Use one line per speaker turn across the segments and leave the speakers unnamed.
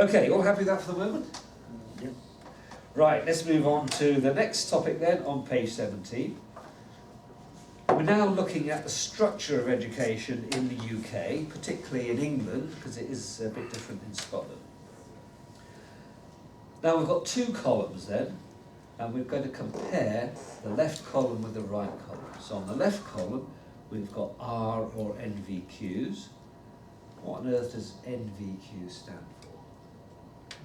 Okay, all happy with that for the moment?
Yep.
Right, let's move on to the next topic then, on page 17. We're now looking at the structure of education in the UK, particularly in England, because it is a bit different in Scotland. Now we've got two columns then, and we're going to compare the left column with the right column. So on the left column, we've got R or NVQs. What on earth does NVQ stand for?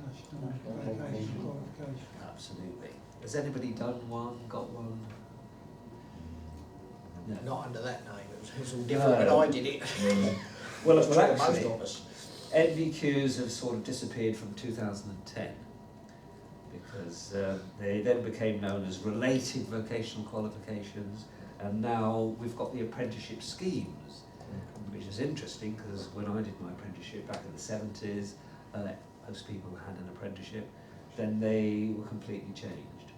National Vocational Qualification.
Absolutely. Has anybody done one, got one? No.
Not under that name, it was all different when I did it.
Well,
Most
actually,
of us.
NVQs have sort of disappeared from 2010 because they then became known as related vocational qualifications, and now we've got the apprenticeship schemes, which is interesting because when I did my apprenticeship back in the 70s, most people had an apprenticeship, then they were completely changed.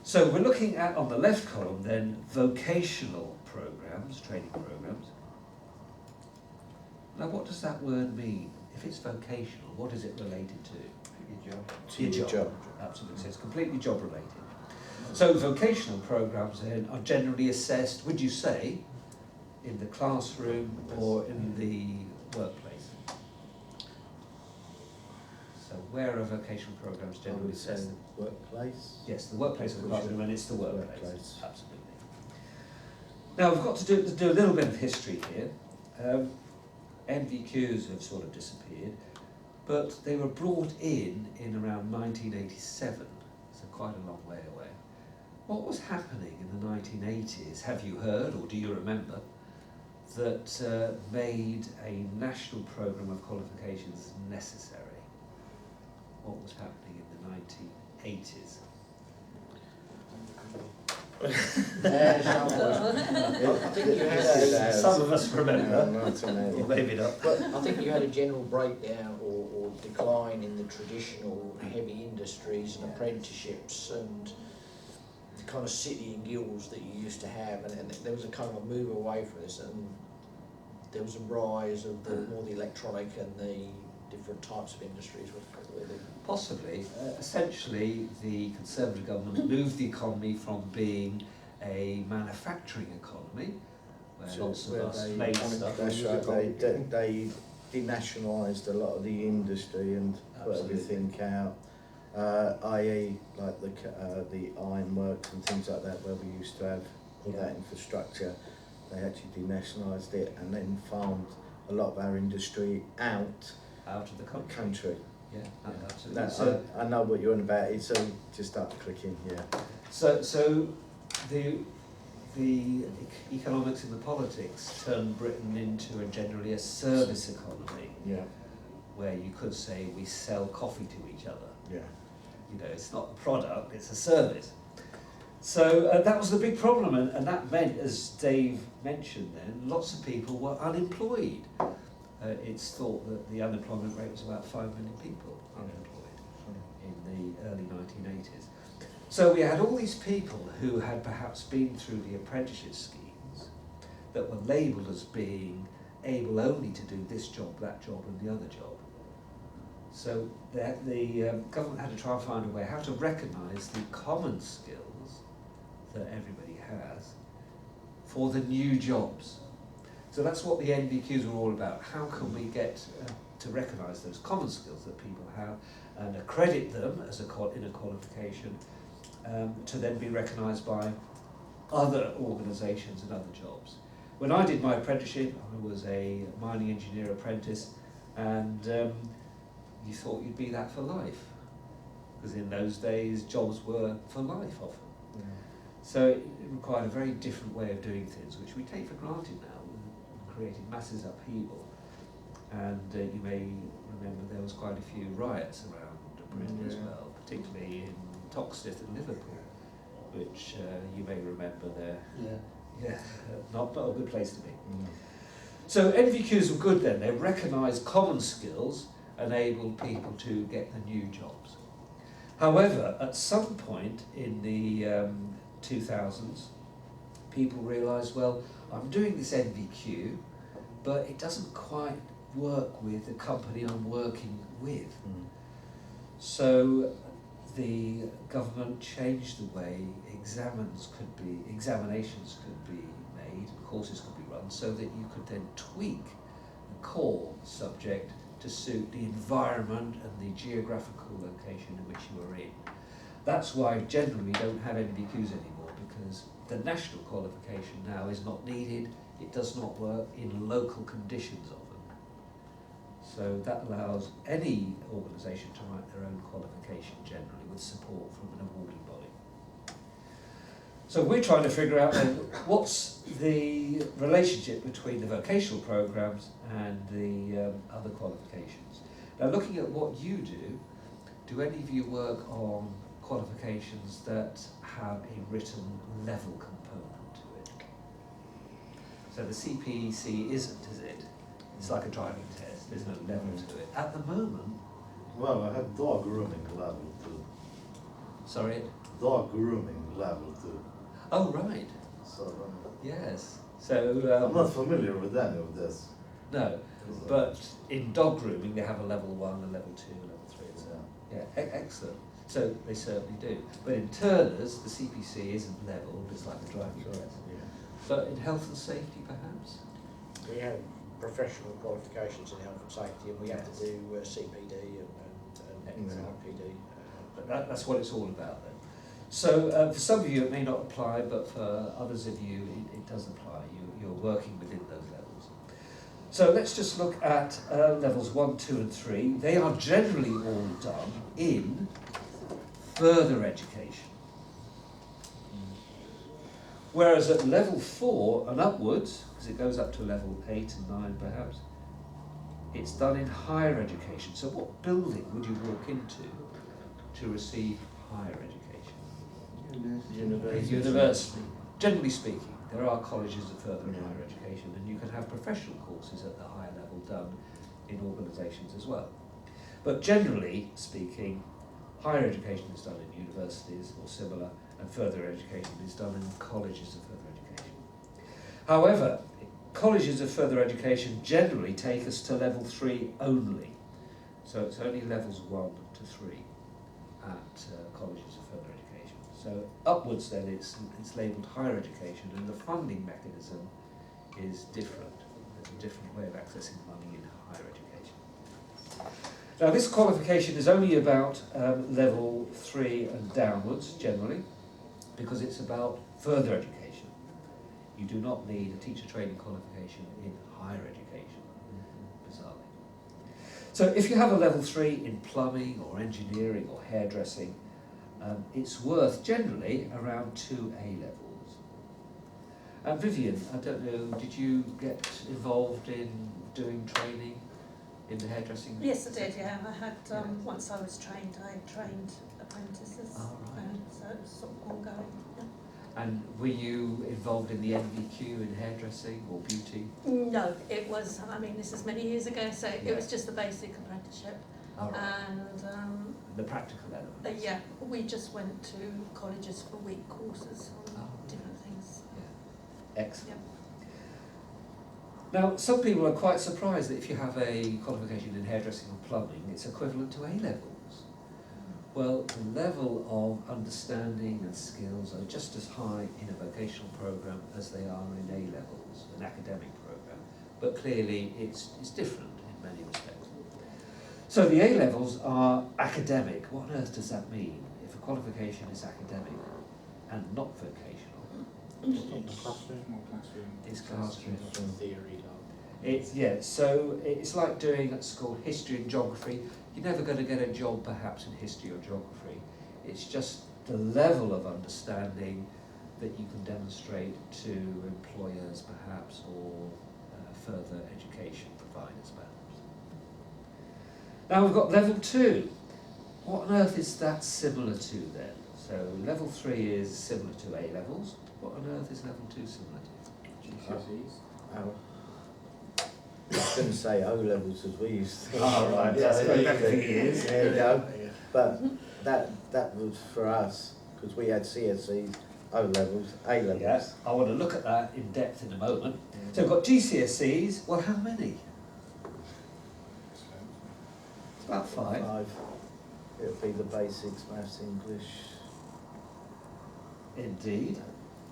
So we're looking at, on the left column then, vocational programs, training programs. Now what does that word mean? If it's vocational, what is it related to? Your job. Absolutely, so it's completely job related. So vocational programs then are generally assessed, would you say, in the classroom or in the workplace? So where are vocational programs generally assessed?
Workplace.
Yes, the workplace or the classroom, and it's the workplace.
Workplace.
Absolutely. Now we've got to do a little bit of history here. NVQs have sort of disappeared, but they were brought in around 1987, so quite a long way away. What was happening in the 1980s, have you heard or do you remember, that made a national programme of qualifications necessary? What was happening in the 1980s?
I think you had
Some of us remember, or maybe not.
But I think you had a general breakdown or decline in the traditional heavy industries and apprenticeships and the kind of city and guilds that you used to have, and there was a kind of a move away from this, and there was a rise of more the electronic and the different types of industries.
Possibly. Essentially, the Conservative government moved the economy from being a manufacturing economy, where lots of us made stuff.
That's right. They denationalised a lot of the industry and put everything out. I.e., like the ironworks and things like that, where we used to have all that infrastructure. They actually denationalised it and then farmed a lot of our industry out
of the
country.
Yeah, absolutely.
I know what you're on about. It's just start clicking. Yeah.
So the economics and the politics turned Britain into generally a service economy.
Yeah.
Where you could say we sell coffee to each other.
Yeah.
You know, it's not a product; it's a service. So that was the big problem, and that meant, as Dave mentioned, then lots of people were unemployed. It's thought that the unemployment rate was about 5 million people unemployed in the early 1980s. So we had all these people who had perhaps been through the apprenticeship schemes that were labelled as being able only to do this job, that job and the other job. So the government had to try and find a way how to recognise the common skills that everybody has for the new jobs. So that's what the NVQs were all about. How can we get to recognise those common skills that people have and accredit them as in a qualification to then be recognised by other organisations and other jobs. When I did my apprenticeship, I was a mining engineer apprentice, and you thought you'd be that for life, because in those days jobs were for life often.
Yeah.
So it required a very different way of doing things, which we take for granted now. Created masses upheaval, and you may remember there was quite a few riots around Britain as well, particularly in Toxteth and Liverpool, which you may remember there. Yeah, not a good place to be. So NVQs were good then. They recognised common skills, enabled people to get the new jobs. However, at some point in the 2000s, people realised, well, I'm doing this NVQ, but it doesn't quite work with the company I'm working with.
Mm.
So the government changed the way examinations could be made, courses could be run, so that you could then tweak the core subject to suit the environment and the geographical location in which you are in. That's why generally we don't have NVQs anymore, because the national qualification now is not needed. It does not work in local conditions often. So that allows any organisation to write their own qualification generally with support from an awarding body. So we're trying to figure out then what's the relationship between the vocational programmes and the other qualifications. Now, looking at what you do any of you work on qualifications that have a written level component to it? So the CPC isn't, is it? It's like a driving test, there's no level to it. At the moment,
Well, I had dog grooming level 2.
sorry,
Dog grooming level 2.
oh right,
So
yes. So,
I'm not familiar with any of this.
no, but in dog grooming they have a level 1, a level 2, a level 3, so yeah, excellent. So they certainly do. But in turners, the CPC isn't leveled, it's like a driving test.
Yeah.
But in health and safety perhaps?
We have professional qualifications in health and safety, and we have to do CPD and RPD.
But that's what it's all about then. So for some of you it may not apply, but for others of you it does apply. You're working within those levels. So let's just look at levels 1, 2 and 3. They are generally all done in further education. Whereas at level 4 and upwards, because it goes up to level 8 and 9 perhaps, it's done in higher education. So what building would you walk into to receive higher education?
University.
University. Generally speaking, there are colleges of further and higher education, and you can have professional courses at the higher level done in organisations as well. But generally speaking, higher education is done in universities or similar, and further education is done in colleges of further education. However, colleges of further education generally take us to level 3 only. So it's only levels 1 to 3 at colleges of further education. So upwards then it's labelled higher education, and the funding mechanism is different. There's a different way of accessing money in higher education. Now this qualification is only about level 3 and downwards generally, because it's about further education. You do not need a teacher training qualification in higher education, bizarrely. So if you have a level 3 in plumbing or engineering or hairdressing, it's worth generally around 2 A levels. Vivian, I don't know, did you get involved in doing training in the hairdressing?
Yes, I did, yeah. I had, once I was trained, I trained apprentices.
Oh, right.
So it was sort of ongoing. Yeah.
And were you involved in the NVQ in hairdressing or beauty?
No, it was, I mean, this is many years ago, so
Yeah.
it was just the basic apprenticeship.
All right.
And
The practical element.
yeah, we just went to colleges for week courses on
Oh, right.
different things.
Yeah. Excellent. Now, some people are quite surprised that if you have a qualification in hairdressing or plumbing, it's equivalent to A levels. Well, the level of understanding and skills are just as high in a vocational programme as they are in A levels, an academic programme. But clearly, it's different in many respects. So the A levels are academic. What on earth does that mean? If a qualification is academic and not vocational, it's classroom.
Theory,
So it's like doing at school history and geography. You're never going to get a job perhaps in history or geography. It's just the level of understanding that you can demonstrate to employers perhaps, or further education providers perhaps. Now we've got level 2. What on earth is that similar to then? So level 3 is similar to A levels. What on earth is level 2 similar to?
GCSEs? Oh. I was going to say O levels as we used to.
Oh, right.
Yeah,
That's going back
there
50 years.
There you go. But that was for us, because we had CSEs, O levels, A levels.
Yes, I want to look at that in depth in a moment. So we've got GCSEs. Well, how many? About 5.
5. It'll be the basics, maths, English.
Indeed.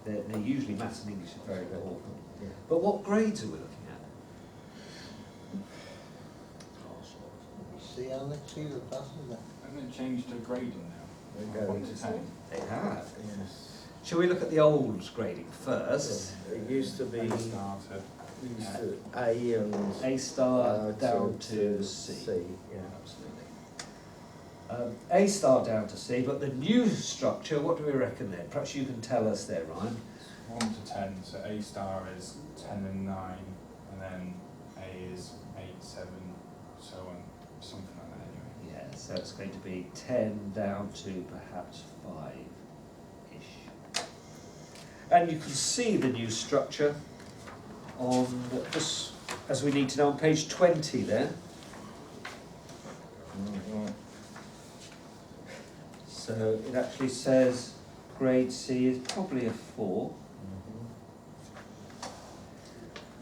They're usually maths and English are very important.
Yeah.
But what grades are we looking at?
See, Alex, see the passes there.
Haven't it changed to grading now?
They're going
1 to
to
10.
They have.
Yes.
Shall we look at the old grading first?
It used to be
Started.
A and
A star down
to
to C.
Yeah.
Absolutely. A star down to C, but the new structure, what do we reckon there? Perhaps you can tell us there, Ryan.
1 to 10, so A star is 10 and 9, and then A is 8, 7, so on, something like that anyway.
Yeah, so it's going to be 10 down to perhaps 5-ish. And you can see the new structure on this, as we need to know, on page 20 there. So it actually says grade C is probably a 4,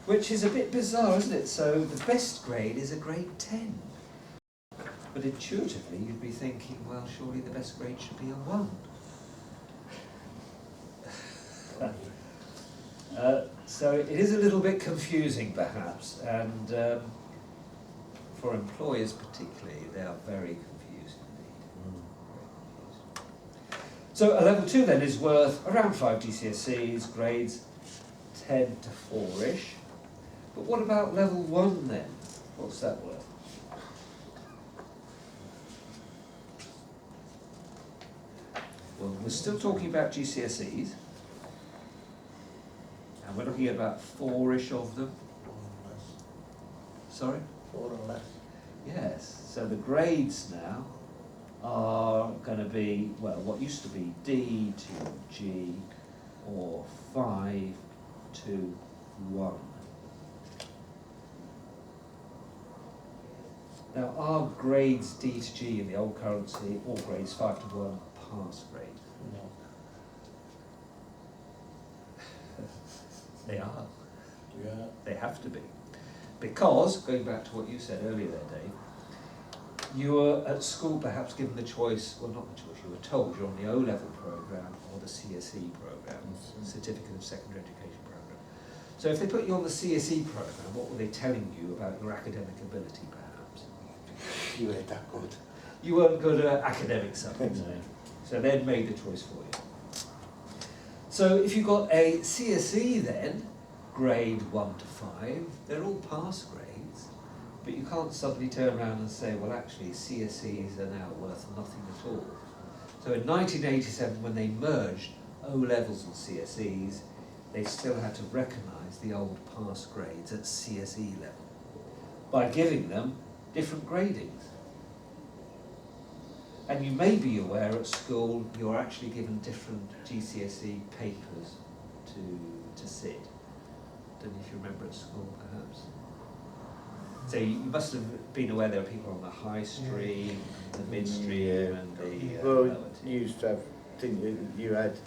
which is a bit bizarre, isn't it? So the best grade is a grade 10. But intuitively you'd be thinking, well, surely the best grade should be a 1. So it is a little bit confusing perhaps, and for employers particularly, they are very confused indeed. So a level 2 then is worth around 5 GCSEs, grades 10 to 4-ish. But what about level 1 then? What's that worth? Well, we're still talking about GCSEs. And we're looking at about 4-ish of them. Sorry?
4 and less.
Yes. So the grades now are going to be, well, what used to be D to G or 5 to 1. Now, are grades D to G in the old currency or grades 5 to 1 pass grades?
No.
They are.
Yeah.
They have to be. Because, going back to what you said earlier there, Dave, you were at school perhaps given the choice, well not the choice, you were told you're on the O-level programme or the CSE programme, Certificate of Secondary Education programme. So if they put you on the CSE programme, what were they telling you about your academic ability perhaps?
You ain't that good.
You weren't good at academic subjects,
No.
so they'd made the choice for you. So if you got a CSE then, grade 1 to 5, they're all pass grades, but you can't suddenly turn around and say, well actually CSEs are now worth nothing at all. So in 1987 when they merged O-levels and CSEs, they still had to recognise the old pass grades at CSE level by giving them different gradings. And you may be aware at school you're actually given different GCSE papers to sit. Don't know if you remember at school perhaps. So you must have been aware there were people on the high stream, the midstream and the
well,
lower
you
tier.
used to have, didn't you? You had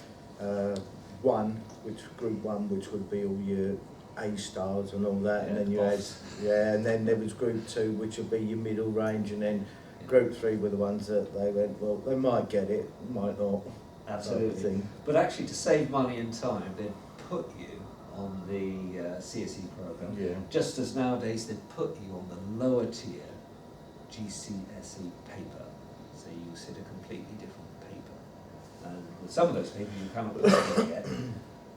1, which group 1, which would be all your A stars and all that, and
Yeah,
then you
boss.
had and then there was group 2, which would be your middle range, and then group 3 were the ones that they went, well, they might get it, might not.
Absolutely.
Thing.
But actually to save money and time, they'd put you on the CSE programme,
Yeah.
just as nowadays they'd put you on the lower tier GCSE paper. So you sit a completely different paper. And with some of those papers you cannot possibly get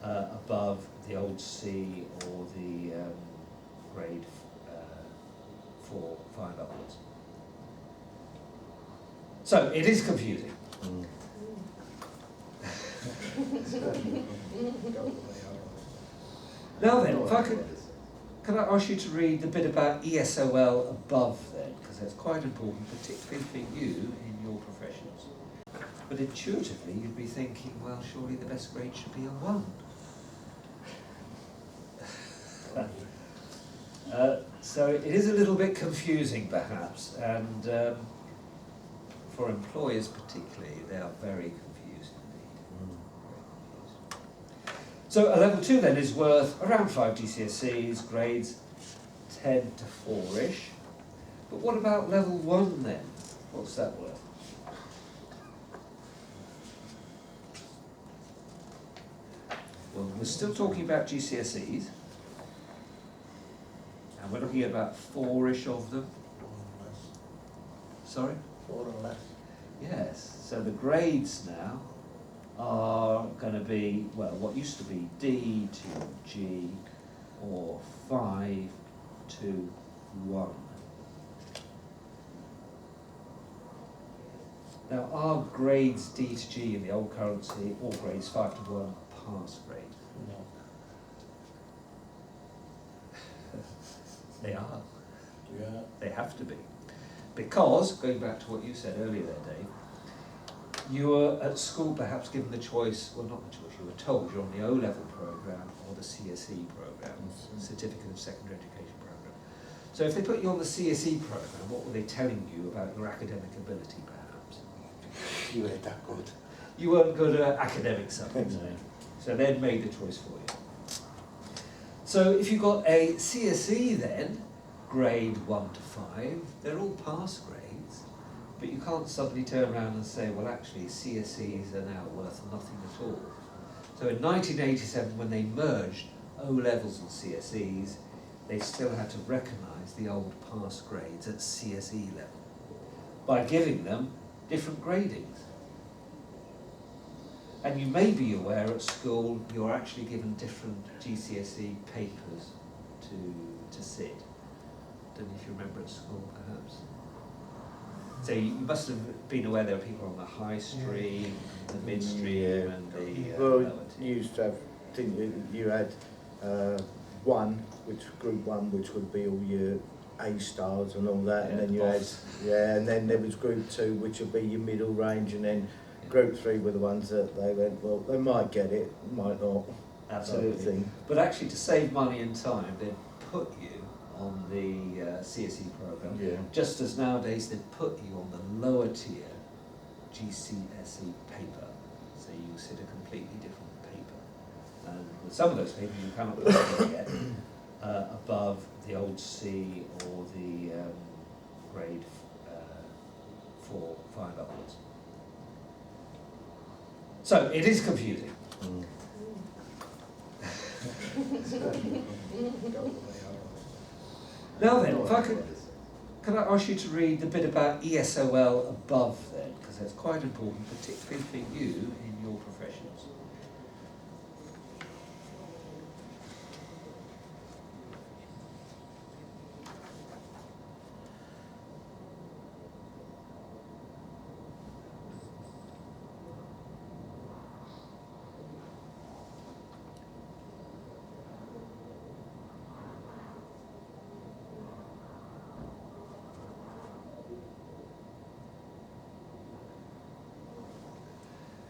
above the old C or the grade 4, 5 upwards. So it is confusing. Now then, if I could I ask you to read the bit about ESOL above then, because that's quite important, particularly for you in your professions. But intuitively you'd be thinking, well, surely the best grade should be a 1. So it is a little bit confusing perhaps, and for employers particularly, they are very confused indeed. So a level 2 then is worth around 5 GCSEs, grades 10 to 4-ish. But what about level 1 then? What's that worth? Well, we're still talking about GCSEs, and we're looking at about 4-ish of them.
4 and less.
Sorry?
4 and less.
Yes, so the grades now are going to be, well, what used to be D to G or 5 to 1. Now, are grades D to G in the old currency or grades 5 to 1 pass grade?
No.
They are.
Yeah.
They have to be. Because, going back to what you said earlier there, Dave, you were at school perhaps given the choice, well not the choice, you were told you're on the O-level programme or the CSE programme, Certificate of Secondary Education programme. So if they put you on the CSE programme, what were they telling you about your academic ability perhaps?
You ain't that good.
You weren't good at academic subjects, so they'd made the choice for you. So if you got a CSE then, grade 1 to 5, they're all pass grades, but you can't suddenly turn around and say, well actually CSEs are now worth nothing at all. So in 1987 when they merged O-levels and CSEs, they still had to recognise the old pass grades at CSE level by giving them different gradings. And you may be aware at school you're actually given different GCSE papers to sit. Don't know if you remember at school perhaps. So you must have been aware there were people on the high stream, the midstream and the
Well,
lower
you
tier.
used to have, didn't you, you had 1, which group 1, which would be all your A stars and all that,
Yeah,
and then
the
you
boss.
had, and then there was group 2, which would be your middle range, and then group 3 were the ones that they went, well, they might get it, might not.
Absolutely.
Type of thing.
But actually to save money and time, they put you on the CSE programme.
Yeah.
Just as nowadays they put you on the lower tier GCSE paper, so you sit a completely different paper. And with some of those papers you cannot possibly get above the old C or the grade 4, 5 upwards. So it is confusing. Now then, if I could I ask you to read the bit about ESOL above then, because that's quite important, particularly for you in your professions.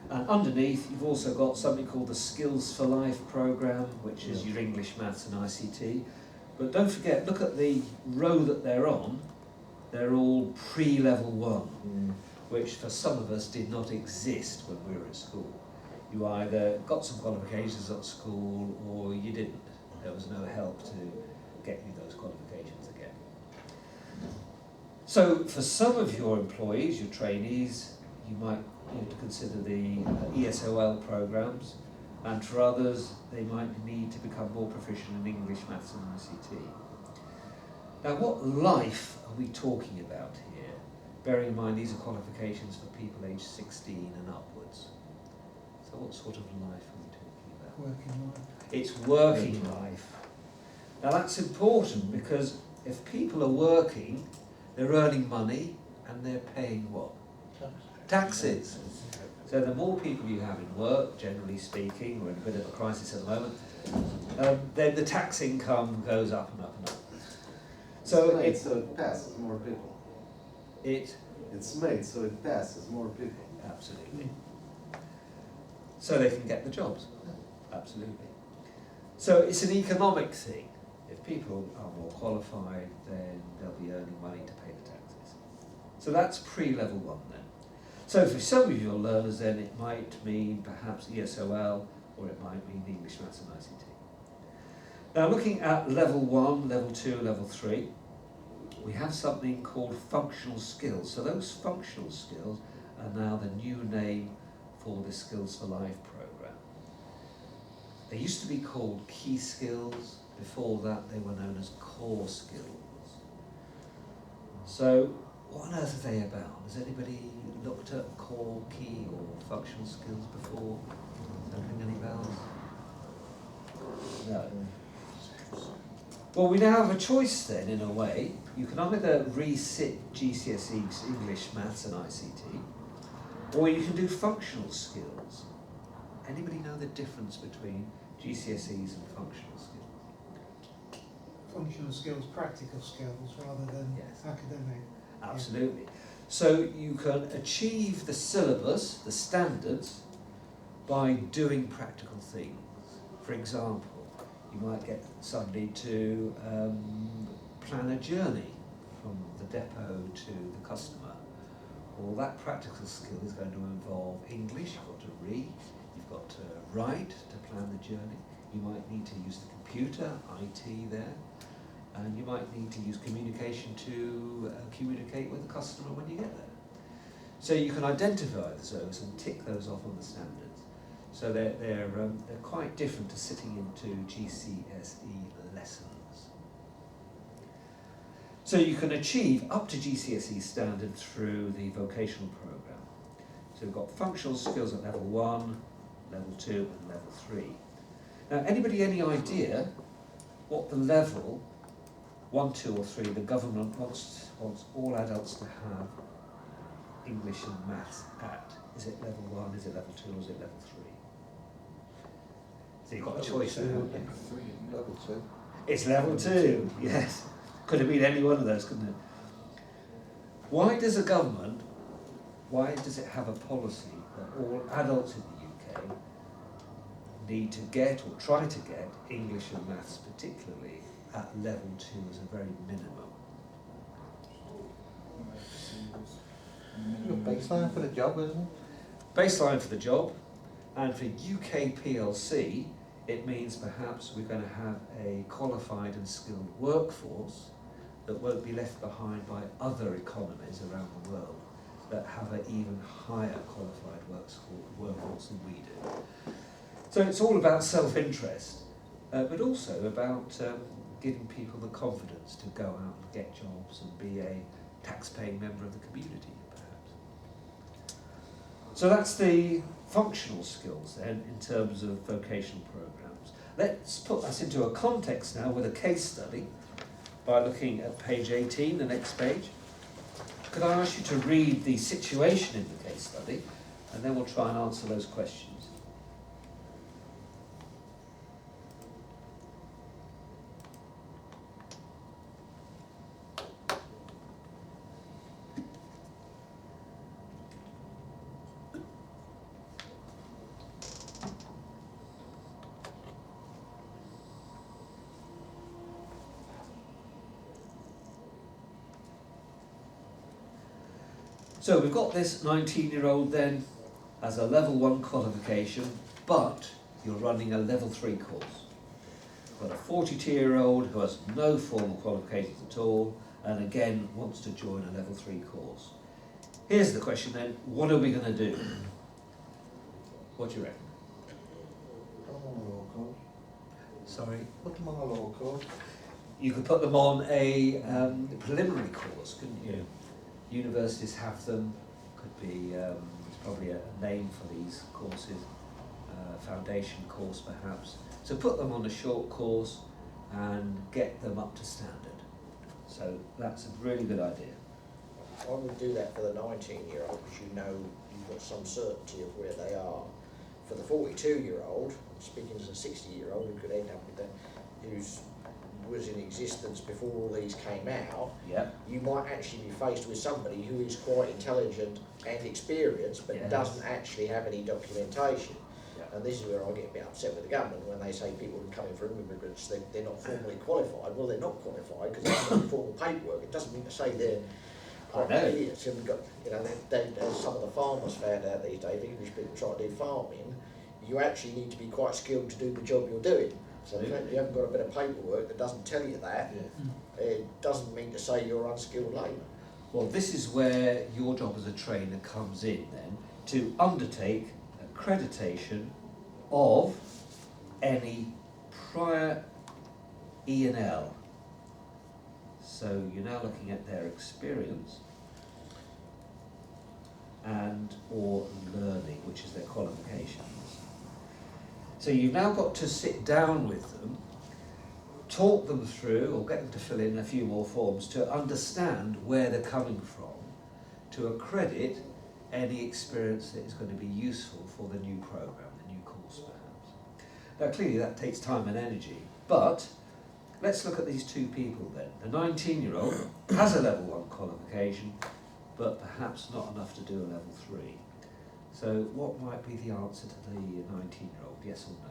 And underneath, you've also got something called the Skills for Life programme, which is your English, Maths and ICT. But don't forget, look at the row that they're on. They're all pre-level 1, which for some of us did not exist when we were at school. You either got some qualifications at school or you didn't. There was no help to get you those qualifications again. So for some of your employees, your trainees, you might need to consider the ESOL programs, and for others they might need to become more proficient in English, Maths and ICT. Now what life are we talking about here? Bearing in mind these are qualifications for people aged 16 and upwards. So what sort of life are we talking about?
Working life.
It's working life. Now that's important because if people are working, they're earning money and they're paying what? Taxes. So the more people you have in work, generally speaking, we're in a bit of a crisis at the moment, then the tax income goes up and up and up. So
It's made so it passes more people. It's made so it passes more people.
Absolutely. So they can get the jobs. Absolutely. So it's an economic thing. If people are more qualified, then they'll be earning money to pay the taxes. So that's pre-level 1 then. So for some of your learners then it might mean perhaps ESOL or it might mean English, Maths and ICT. Now looking at level 1, level 2, level 3, we have something called functional skills. So those functional skills are now the new name for the Skills for Life programme. They used to be called key skills. Before that they were known as core skills. So what on earth are they about? Has anybody looked at core, key or functional skills before? Don't ring any bells? No. Well, we now have a choice then, in a way. You can either resit GCSE English, Maths and ICT, or you can do functional skills. Anybody know the difference between GCSEs and functional skills?
Functional skills, practical skills, rather than
Yes.
academic.
Absolutely. So you can achieve the syllabus, the standards, by doing practical things. For example, you might get somebody to plan a journey from the depot to the customer. Well, that practical skill is going to involve English. You've got to read, you've got to write to plan the journey. You might need to use the computer, IT there, and you might need to use communication to communicate with the customer when you get there. So you can identify those and tick those off on the standards. So they're quite different to sitting into GCSE lessons. So you can achieve up to GCSE standard through the vocational programme. So we've got functional skills at level 1, level 2 and level 3. Now anybody any idea what the level 1, 2 or 3 the government wants all adults to have English and Maths at? Is it level 1, is it level 2 or is it level 3? So you've got a choice there.
Level 2.
It's level 2, yes. Could have been any one of those, couldn't it? Why does a government, why does it have a policy that all adults in the UK need to get or try to get English and Maths particularly at level 2 as a very minimum?
Baseline for the job, isn't it?
Baseline for the job, and for UK PLC it means perhaps we're going to have a qualified and skilled workforce that won't be left behind by other economies around the world that have an even higher qualified workforce than we do. So it's all about self-interest, but also about giving people the confidence to go out and get jobs and be a tax-paying member of the community, perhaps. So that's the functional skills then in terms of vocational programs. Let's put that into a context now with a case study by looking at page 18, the next page. Could I ask you to read the situation in the case study and then we'll try and answer those questions. So we've got this 19-year-old then as a level 1 qualification, but you're running a level 3 course. We've got a 42-year-old who has no formal qualifications at all, and again wants to join a level 3 course. Here's the question then, what are we going to do? What do you reckon?
Put them on a law course.
Sorry?
Put them on a law course.
You could put them on a preliminary course, couldn't you? Universities have them, could be, there's probably a name for these courses, foundation course perhaps. So put them on a short course and get them up to standard. So that's a really good idea.
I would do that for the 19-year-old because you know you've got some certainty of where they are. For the 42-year-old, speaking as a 60-year-old who could end up with who's was in existence before all these came out,
Yep.
you might actually be faced with somebody who is quite intelligent and experienced but
Yes.
doesn't actually have any documentation.
Yep.
And this is where I get a bit upset with the government when they say people who come in for immigrants, they're not formally qualified. Well, they're not qualified because they haven't got formal paperwork. It doesn't mean to say they're idiots. And got, you know, as some of the farmers found out these days, English people try to do farming, you actually need to be quite skilled to do the job you're doing. So the fact that you haven't got a bit of paperwork that doesn't tell you that, it doesn't mean to say you're unskilled labour.
Well, this is where your job as a trainer comes in then, to undertake accreditation of any prior E&L. So you're now looking at their experience and or learning, which is their qualifications. So you've now got to sit down with them, talk them through, or get them to fill in a few more forms to understand where they're coming from, to accredit any experience that is going to be useful for the new programme, the new course perhaps. Now clearly that takes time and energy, but let's look at these two people then. The 19-year-old has a level 1 qualification, but perhaps not enough to do a level 3. So what might be the answer to the 19-year-old, yes or no?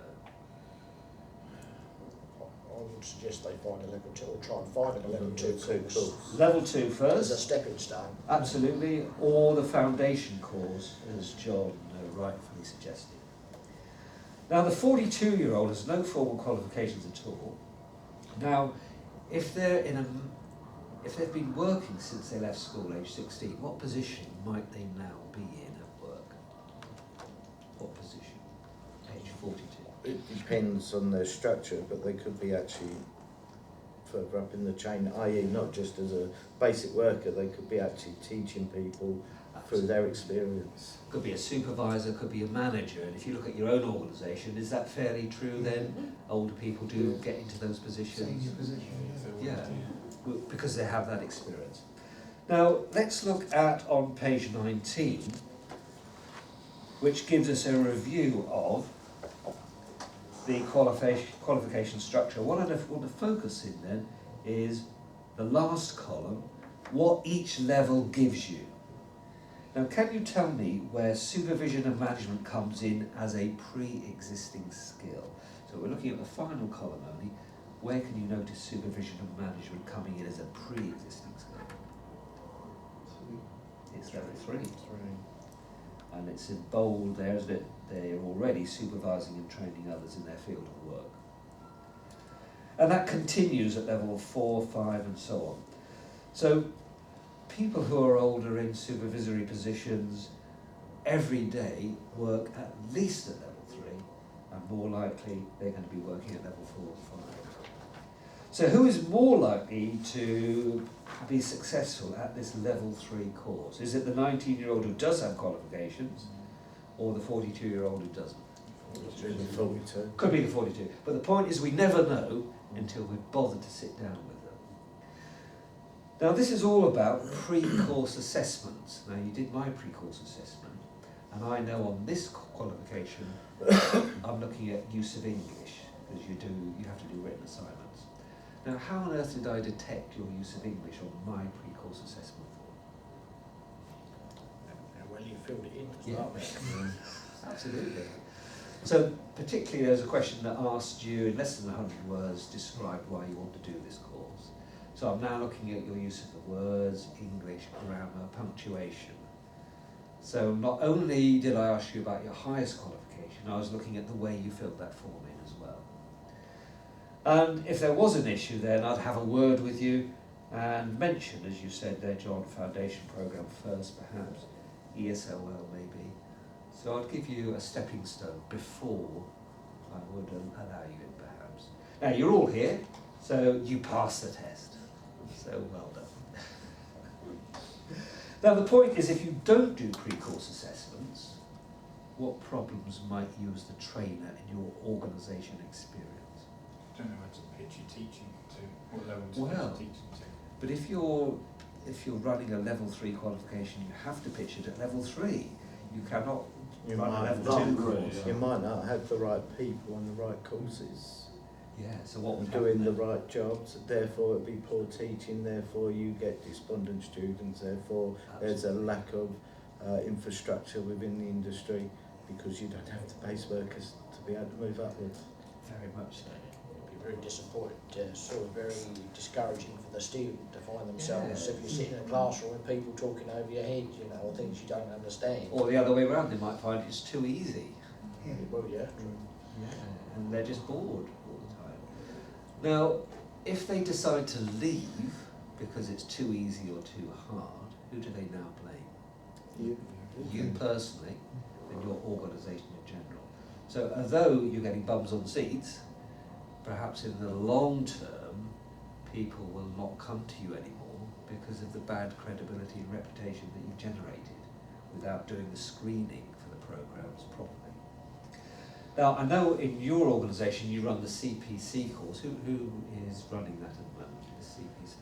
I would suggest they find a level 2, or try and find a level 2 course.
Level 2
As
first,
a stepping stone.
absolutely, or the foundation course, as John rightfully suggested. Now the 42-year-old has no formal qualifications at all. Now, if they've been working since they left school age 16, what position might they now be in at work? What position? Age 42.
It depends on their structure, but they could be actually further up in the chain, i.e. not just as a basic worker, they could be actually teaching people through their experience.
Could be a supervisor, could be a manager, and if you look at your own organisation, is that fairly true then? Older people do get into those positions?
Senior position, yeah.
Yeah, because they have that experience. Now, let's look at on page 19, which gives us a review of the qualification structure. What I want to focus in then is the last column, what each level gives you. Now, can you tell me where supervision and management comes in as a pre-existing skill? So we're looking at the final column only. Where can you notice supervision and management coming in as a pre-existing skill? It's level 3. And it's in bold there, isn't it? They're already supervising and training others in their field of work. And that continues at level 4, 5 and so on. So people who are older in supervisory positions every day work at least at level 3, and more likely they're going to be working at level 4 or 5. So who is more likely to be successful at this level 3 course? Is it the 19-year-old who does have qualifications, or the 42-year-old who doesn't?
The 42.
Could be the 42. But the point is we never know until we've bothered to sit down with them. Now this is all about pre-course assessments. Now you did my pre-course assessment, and I know on this qualification I'm looking at use of English, because you have to do written assignments. Now how on earth did I detect your use of English on my pre-course assessment form?
Well, you filled it in as
Yeah.
well.
Absolutely. So particularly there's a question that asked you in less than 100 words, describe why you want to do this course. So I'm now looking at your use of the words, English, grammar, punctuation. So not only did I ask you about your highest qualification, I was looking at the way you filled that form in as well. And if there was an issue then I'd have a word with you and mention, as you said there, John, foundation programme first perhaps, ESOL maybe. So I'd give you a stepping stone before I would allow you in perhaps. Now you're all here, so you passed the test. So well done. Now the point is, if you don't do pre-course assessments, what problems might you as the trainer in your organisation experience?
I don't know where to pitch your teaching to, what level to
Well,
pitch your teaching to.
But if you're running a level 3 qualification, you have to pitch it at level 3. You cannot
You
run a
might
level 2
not,
course.
you might not have the right people and the right courses.
Yeah, so what would
Doing
happen
the
then?
right jobs, therefore it'd be poor teaching, therefore you get despondent students, therefore there's a lack of infrastructure within the industry because you don't have the base workers to be able to move upwards.
Very much so.
It'd be very disappointing, sort of very discouraging for the student to find themselves, if you're sitting in a classroom with people talking over your head, you know, or things you don't understand.
Or the other way around, they might find it's too easy.
Yeah.
Well, yeah.
Yeah, and they're just bored all the time. Now, if they decide to leave because it's too easy or too hard, who do they now blame? You personally and your organisation in general. So although you're getting bums on seats, perhaps in the long term, people will not come to you anymore because of the bad credibility and reputation that you've generated without doing the screening for the programmes properly. Now, I know in your organisation you run the CPC course. Who is running that at the moment, the CPC?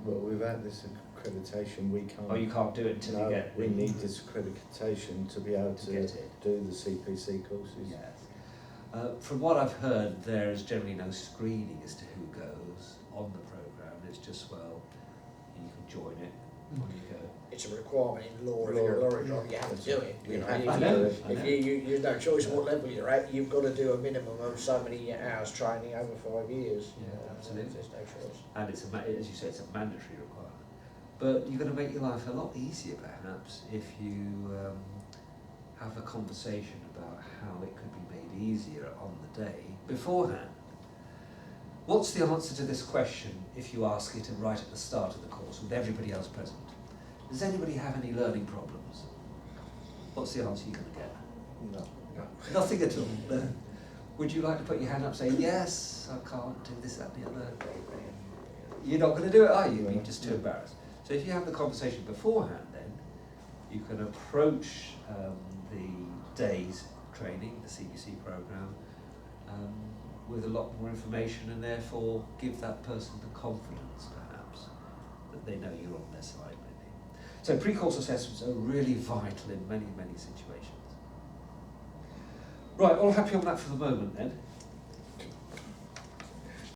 Well, without this accreditation, we can't.
Oh, you can't do it until
no,
you get...
we need this accreditation to be able to
get it.
do the CPC courses.
Yes. From what I've heard, there is generally no screening as to who goes on the programme. It's just, well, you can join it when you go.
It's a requirement in law. If you're a lorry driver, you have to do it. You know,
have
to do it.
if you've no choice what level you're at, you've got to do a minimum of so many hours training over 5 years.
Yeah, absolutely.
There's no choice.
And it's as you say, it's a mandatory requirement. But you're going to make your life a lot easier, perhaps, if you have a conversation about how it could be made easier on the day beforehand. What's the answer to this question if you ask it right at the start of the course with everybody else present? Does anybody have any learning problems? What's the answer you're going to get?
No.
Nothing at all. No. Would you like to put your hand up saying, yes, I can't do this, that and the other? You're not going to do it, are you? You're just too embarrassed. So if you have the conversation beforehand then, you can approach the day's training, the CBC programme, with a lot more information and therefore give that person the confidence perhaps that they know you're on their side maybe. So pre-course assessments are really vital in many, many situations. Right, all happy on that for the moment then.